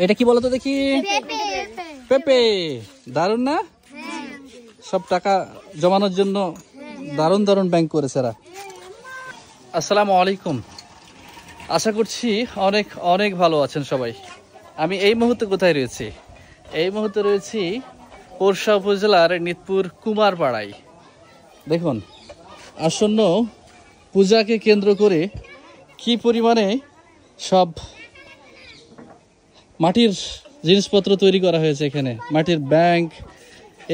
এটা কি বলতো দেখি? পেপে। দারুন না? সব টাকা জমানোর জন্য দারুণ দারুণ ব্যাংক করেছে এরা। আসসালামু আলাইকুম, আশা করছি অনেক অনেক ভালো আছেন সবাই। আমি এই মুহূর্তে কোথায় রয়েছি? এই মুহূর্তে রয়েছি পোরশা উপজেলার নিতপুর কুমারপাড়ায়। দেখুন, আসন্ন পূজাকে কেন্দ্র করে কি পরিমাণে সব মাটির জিনিসপত্র তৈরি করা হয়েছে এখানে। মাটির ব্যাংক,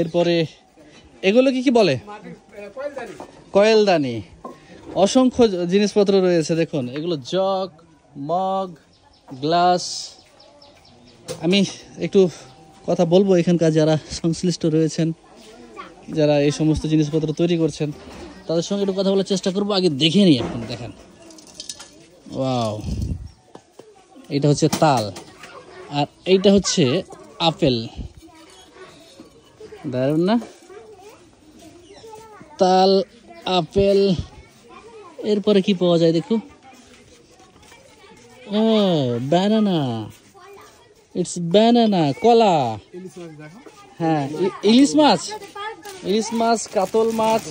এরপরে এগুলো কি বলে? কয়েলদানি। অসংখ্য জিনিসপত্র রয়েছে দেখুন, এগুলো জগ, মগ, গ্লাস। আমি একটু কথা বলবো এখানকার যারা সংশ্লিষ্ট রয়েছেন, যারা এই সমস্ত জিনিসপত্র তৈরি করছেন, তাদের সঙ্গে একটু কথা বলার চেষ্টা করবো। আগে দেখে নিই। এখন দেখেন, ওয়াও, এটা হচ্ছে তাল, আর এইটা হচ্ছে আপেল। দারুণ না? তাল, আপেল। এরপরে কি পাওয়া যায় দেখো? ব্যানানা। ইটস ব্যানানা, কলা। হ্যাঁ, ইলিশ মাছ, ইলিশ মাছ, কাতল মাছ।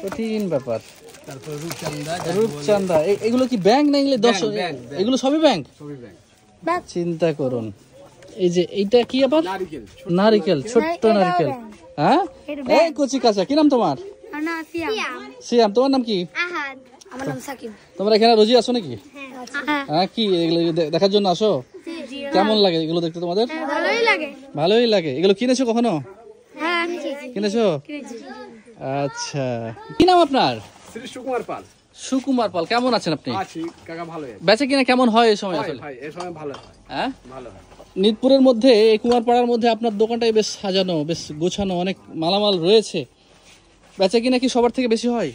কঠিন ব্যাপার। রূপচাঁদা। এগুলো কি ব্যাংক না? এগুলো সবই ব্যাংক। চিন্তা করুন। এই যে এইটা কি আবার? নারিকেল, ছোট্ট নারিকেল। হ্যাঁ, এই কচি কাঁচা। কি নাম তোমার? সিয়াম। তোমার নাম কি? তোমরা এখানে রোজই আসো নাকি? হ্যাঁ, কি এগুলো দেখার জন্য আসো? কেমন লাগে এগুলো দেখতে তোমাদের? ভালোই লাগে। এগুলো কিনেছো কখনো? কিনেছো? আচ্ছা, কি নাম আপনার? সুকুমার পাল। সুকুমার পাল। কেমন আছেন আপনি? ভালো। বেচা কিনা কেমন হয় এই সময়? হ্যাঁ, নিতপুরের মধ্যে, এই কুমারপাড়ার মধ্যে আপনার দোকানটাই বেশ সাজানো, বেশ গোছানো, অনেক মালামাল রয়েছে। বেচা কিনা কি সবার থেকে বেশি হয়?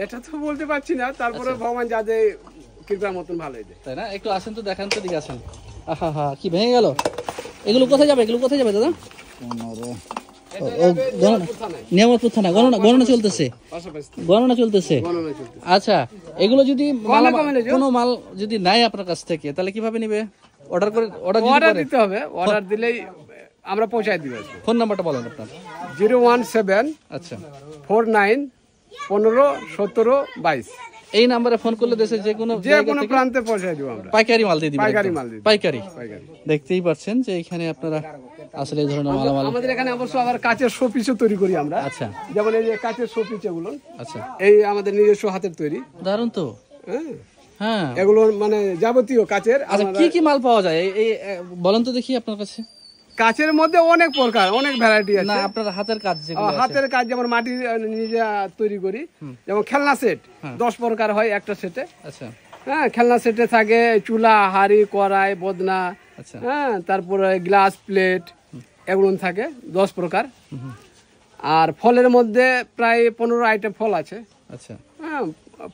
এটা তো বলতে পারছি না, তারপরে ভগবান যাদের কৃপার মতন ভালোই দেয়, তাই না? একটু আসেন তো, দেখান তো, দিকে আসেন। আহা হা, কি ভেঙে গেল। এগুলো কোথায় যাবে? এগুলো কোথায় যাবে দাদা? নিয়ামতপুর থানা। গণনা চলতেছে, গণনা চলতেছে। আচ্ছা, এগুলো যদি কোনো মাল যদি নাই আপনার কাছ থেকে, তাহলে কিভাবে নিবে? অর্ডার দিতে হবে। অর্ডার দিলেই আমরা পৌঁছায় দিব। ফোন নাম্বারটা বলেন আপনার। 017। আচ্ছা, 49 15 17 22। এই নাম্বারে ফোন করলে দেশের যে কোনো প্রান্তে পৌঁছায় দিব আমরা। পাইকারি মাল দিয়ে দিবেন। পাইকারি। পাইকারি। দেখতেই পাচ্ছেন যে এখানে আপনারা আসলে এই ধরনের মালামাল। আমাদের এখানে অবশ্য আবার কাচের শোপিসও তৈরি করি আমরা। আচ্ছা, যেমন এই যে কাচের শোপিস এগুলো। আচ্ছা, এই আমাদের নিজস্ব হাতের তৈরি। দারুণ তো। হ্যাঁ, এগুলো মানে যাবতীয় কাচের। আচ্ছা, কি কি মাল পাওয়া যায় এই বলেন তো দেখি আপনার কাছে। কাচের মধ্যে অনেক প্রকার, অনেক ভ্যারাইটি আছে। না, আপনার হাতের কাজ যেগুলো আছে। হাতের কাজ যেমন মাটি নিজে তৈরি করি। যেমন খেলনা সেট 10 প্রকার হয় একটা সেটে। আচ্ছা, হ্যাঁ, খেলনা সেটে থাকে চুলা, হাঁড়ি, কড়াই, বদনা। আচ্ছা, হ্যাঁ, তারপরে গ্লাস, প্লেট, এগুলো থাকে 10 প্রকার। আর ফলের মধ্যে প্রায় 15 আইটেম ফল আছে। আচ্ছা, হ্যাঁ,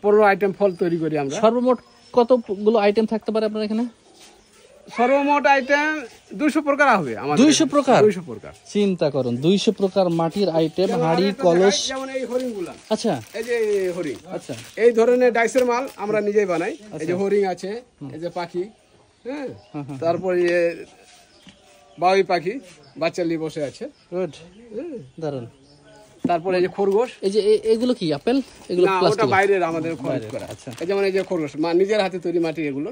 15 আইটেম ফল তৈরি করি আমরা। সর্বমোট কতগুলো আইটেম থাকতে পারে আপনার এখানে? সর্বমোট আইটেম 200 প্রকার হবে আমাদের। 200 প্রকার? 200 প্রকার। চিন্তা করুন, 200 প্রকার মাটির আইটেম, হাঁড়ি, কলস। যেমন এই হরিণগুলা। আচ্ছা, এই যে হরিণ। আচ্ছা, এই ধরনের ডাইসের মাল আমরা নিজেই বানাই। এই যে হরিণ আছে, এই যে পাখি। হ্যাঁ, তারপরে বাউই পাখি বাচ্চা নিয়ে বসে আছে। গুড, দারুন। তারপরে এই যে খরগোশ। এই যে এগুলো কি আপেল? এগুলো ওটা বাইরের, আমাদের খরচ করা। আচ্ছা, এই যেমন এই যে খরগোশ নিজের হাতে তৈরি মাটি এগুলো।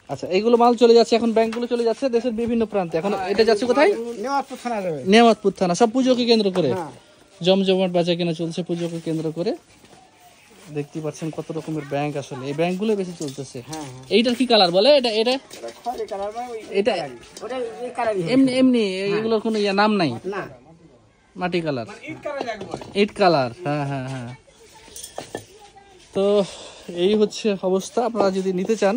আচ্ছা, এইগুলো মাল চলে যাচ্ছে এখন, ব্যাংকগুলো চলে যাচ্ছে দেশের বিভিন্ন প্রান্তে। এখন এটা যাচ্ছে কোথায়? নেওয়াতপুর থানা যাবে। নেওয়াতপুর থানা। সব পুজোকে কেন্দ্র করে জমজমাট বেচা কেনা চলছে পুজোকে কেন্দ্র করে। দেখতে পাচ্ছেন কত রকমের ব্যাংক, আসলে এই ব্যাংকগুলো বেশি চলতেছে। এইটার কি কালার বলে? এটা এটা এটা এমনি এমনি এগুলোর কোনো নাম নাই? মাটি কালার, ইট কালার। হ্যাঁ হ্যাঁ হ্যাঁ। তো এই হচ্ছে অবস্থা। আপনারা যদি নিতে চান,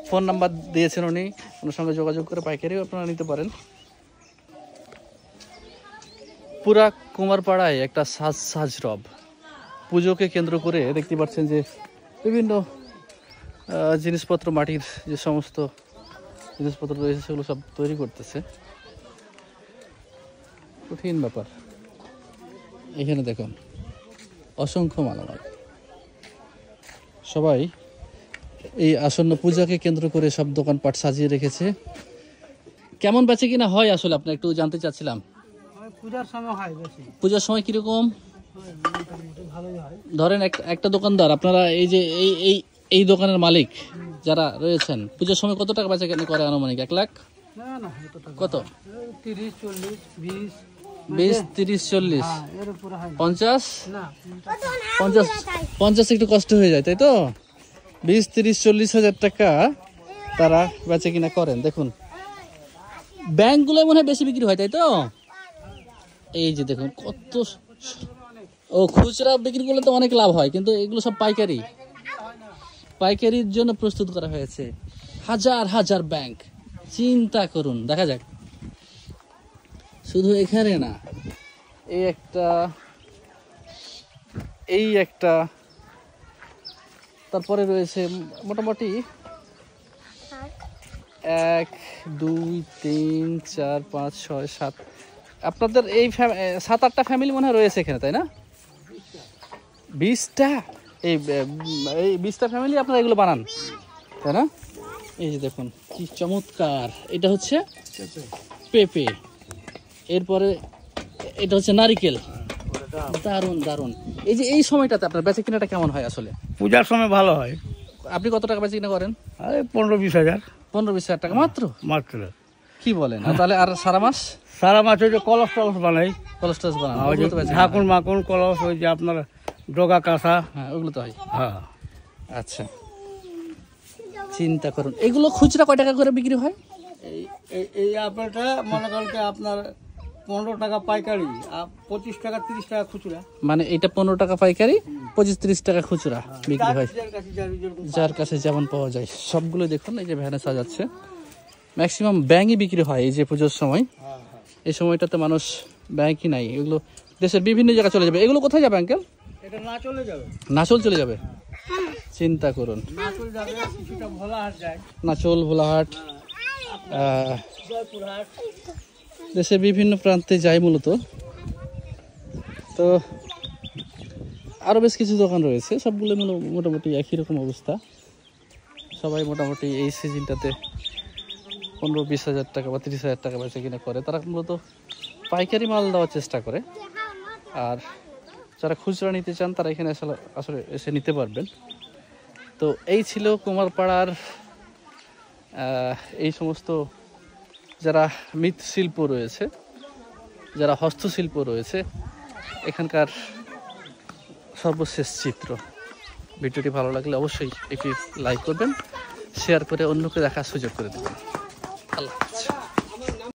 ফোন নাম্বার দিয়েছেন উনি, ওনার সঙ্গে যোগাযোগ করে পাইকারিও আপনারা নিতে পারেন। পুরা কুমারপাড়ায় একটা সাজ রব। পুজোকে কেন্দ্র করে দেখতে পাচ্ছেন যে বিভিন্ন জিনিসপত্র, মাটির যে সমস্ত জিনিসপত্র রয়েছে সেগুলো সব তৈরি করতেছে। কঠিন ব্যাপার। এখানে দেখুন অসংখ্য মালামাল। সবাই এই আসন্ন পূজাকে কেন্দ্র করে সব দোকানপাট সাজিয়ে রেখেছে। কেমন বেচে কিনা হয় আসলে আপনি একটু জানতে চাচ্ছিলাম। পূজার সময় হয় বেশি, পূজার সময় কিরকম? মোটামুটি ভালোই হয়। ধরেন একটা দোকানদার, আপনারা এই যে এই দোকানের মালিক যারা রয়েছেন, পূজার সময় কত টাকা বেচা কেনা করে আনুমানিক? 1 লাখ? না না, এত টাকা কত? 30, 40, 20, 20, 30, 40, হ্যাঁ, এর উপরে হয় না। 50? না, 50 একটু কষ্ট হয়ে যায়, তাই তো? 20, 30, 40 হাজার টাকা তারা বেচে কিনা করেন। দেখুন ব্যাংকগুলো মনে হয় বেশি বিক্রি হয়, তাই তো? এই যে দেখুন কত, ও খুচরা বিক্রি করলে তো অনেক লাভ হয়, কিন্তু এগুলো সব পাইকারির জন্য প্রস্তুত করা হয়েছে। হাজার হাজার ব্যাংক, চিন্তা করুন। দেখা যাক, শুধু এখানে না, এই একটা তারপরে রয়েছে মোটামুটি 1, 2, 3, 4, 5, 6, 7, আপনাদের এই 7-8টা ফ্যামিলি মনে হয় রয়েছে এখানে, তাই না? 20টা, এই 20টা ফ্যামিলি আপনারা এগুলো বানান, তাই না? এই যে দেখুন কি চমৎকার, এটা হচ্ছে পেঁপে, এরপরে এটা হচ্ছে নারিকেল। দারুন দারুন। এই যে এই সময়টাতে আপনার বেচা কিনাটা কেমন হয় আসলে? পূজার সময় ভালো হয়। আপনি কত টাকা বেচা কিনা করেন? 15-20 হাজার। 15-20 হাজার টাকা মাত্র? মাত্র। কি বলেন? তাহলে আর সারা মাস? সারা মাছ ওই যে কলস টলস বানাই, কলস্টাস বানান, ঢাকুন মাকুন কলস, ওই যে আপনার ডগা কাঁসা, হ্যাঁ ওগুলো তো হয়। হ্যাঁ। আচ্ছা, চিন্তা করুন, এগুলো খুচরা কয় টাকা করে বিক্রি হয়? এই আপেলটা মনে করেন আপনার 15 টাকা পাইকারি, আর 25 টাকা 30 টাকা খুচরা। মানে এটা 15 টাকা পাইকারি, 25-30 টাকা খুচরা বিক্রি হয়, যার কাছে যেমন পাওয়া যায়। সবগুলো দেখুন এই যে ভ্যানে সাজাচ্ছে, ম্যাক্সিমাম ব্যাঙই বিক্রি হয় এই যে পুজোর সময়। এই সময়টাতে মানুষ ব্যাংকই নাই, এগুলো দেশের বিভিন্ন জায়গায় চলে যাবে। এগুলো কোথায় যাবে আঙ্কেল? এটা না চলে যাবে, নাচল চলে যাবে। চিন্তা করুন, নাচল যাবে, কিছুটা ভোলাহাট যায়, নাচল, ভোলাহাট, জয়পুরহাট, দেশের বিভিন্ন প্রান্তে যায় মূলত। তো আরও বেশ কিছু দোকান রয়েছে, সবগুলো মোটামুটি একই রকম অবস্থা। সবাই মোটামুটি এই সিজনটাতে 15-20 হাজার টাকা বা 30 হাজার টাকা বেচে কিনা করে। তারা মূলত পাইকারি মাল দেওয়ার চেষ্টা করে, আর যারা খুচরা নিতে চান তারা এখানে আসলে এসে নিতে পারবেন। তো এই ছিল কুমারপাড়ার এই সমস্ত যারা মৃৎশিল্প রয়েছে, যারা হস্তশিল্প রয়েছে, এখানকার সর্বশেষ চিত্র। ভিডিওটি ভালো লাগলে অবশ্যই একটি লাইক করবেন, শেয়ার করে অন্যকে দেখার সুযোগ করে দেবেন। আল্লাহ হাফেজ।